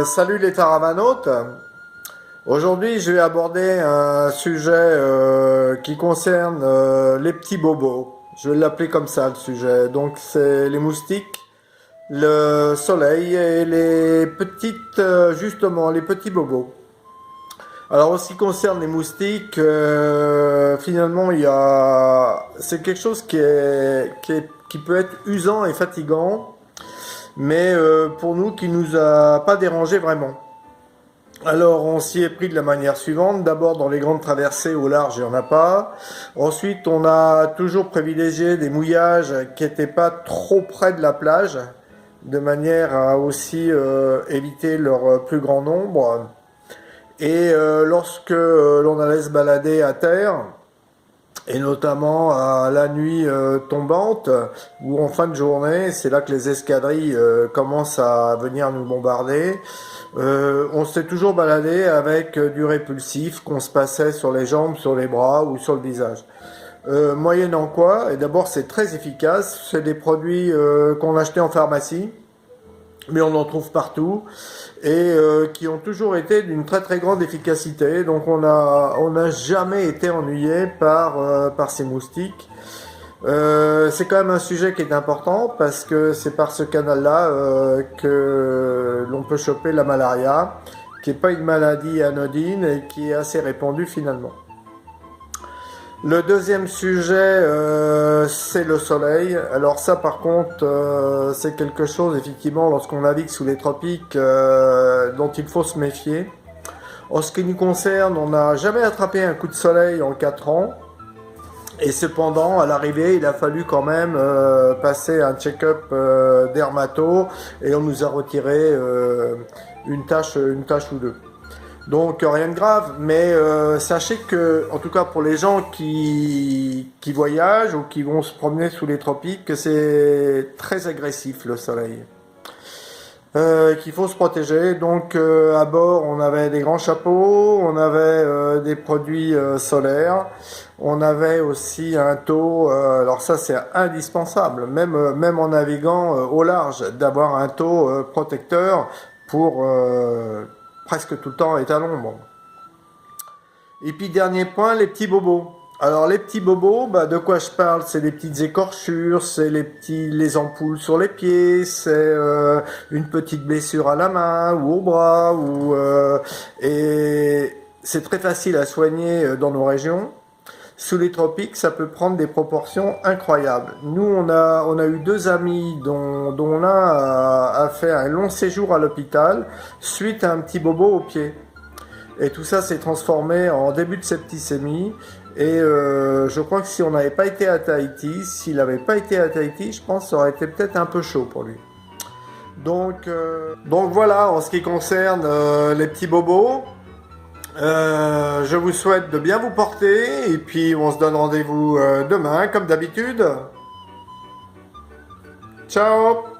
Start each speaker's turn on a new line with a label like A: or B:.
A: Salut les taravanautes. Aujourd'hui, je vais aborder un sujet qui concerne les petits bobos. Je vais l'appeler comme ça le sujet. Donc, c'est les moustiques, le soleil et les petites, justement, les petits bobos. Alors, en ce qui concerne les moustiques, finalement, c'est quelque chose qui peut être usant et fatigant, mais pour nous, qui nous a pas dérangé vraiment. Alors, on s'y est pris de la manière suivante. D'abord, dans les grandes traversées au large, il n'y en a pas. Ensuite, on a toujours privilégié des mouillages qui n'étaient pas trop près de la plage, de manière à aussi éviter leur plus grand nombre. Et lorsque l'on allait se balader à terre, et notamment à la nuit tombante ou en fin de journée, c'est là que les escadrilles commencent à venir nous bombarder. On s'est toujours baladé avec du répulsif qu'on se passait sur les jambes, sur les bras ou sur le visage. Moyennant quoi, et d'abord c'est très efficace, c'est des produits qu'on achetait en pharmacie, mais on en trouve partout et qui ont toujours été d'une très très grande efficacité. Donc on n'a jamais été ennuyé par ces moustiques. C'est quand même un sujet qui est important parce que c'est par ce canal-là que l'on peut choper la malaria, qui n'est pas une maladie anodine et qui est assez répandue finalement. Le deuxième sujet, c'est le soleil. Alors ça, par contre, c'est quelque chose, effectivement, lorsqu'on navigue sous les tropiques, dont il faut se méfier. En ce qui nous concerne, on n'a jamais attrapé un coup de soleil en 4 ans. Et cependant, à l'arrivée, il a fallu quand même passer un check-up dermato et on nous a retiré une tache ou deux. Donc rien de grave, mais sachez que, en tout cas pour les gens qui voyagent ou qui vont se promener sous les tropiques, que c'est très agressif le soleil. Qu'il faut se protéger. Donc à bord, on avait des grands chapeaux, on avait des produits solaires, on avait aussi un taux. Alors ça, c'est indispensable, même en naviguant au large, d'avoir un taux protecteur pour presque tout le temps être à l'ombre. Et puis dernier point, les petits bobos. Alors les petits bobos, de quoi je parle? C'est les petites écorchures, c'est les ampoules sur les pieds, c'est une petite blessure à la main ou au bras, et c'est très facile à soigner dans nos régions. Sous les tropiques, ça peut prendre des proportions incroyables. Nous, on a eu deux amis dont l'un a fait un long séjour à l'hôpital suite à un petit bobo au pied. Et tout ça s'est transformé en début de septicémie. Et je crois que si on n'avait pas été à Tahiti, s'il n'avait pas été à Tahiti, je pense que ça aurait été peut-être un peu chaud pour lui. Donc voilà, en ce qui concerne les petits bobos, je vous souhaite de bien vous porter. Et puis on se donne rendez-vous demain, comme d'habitude. Ciao!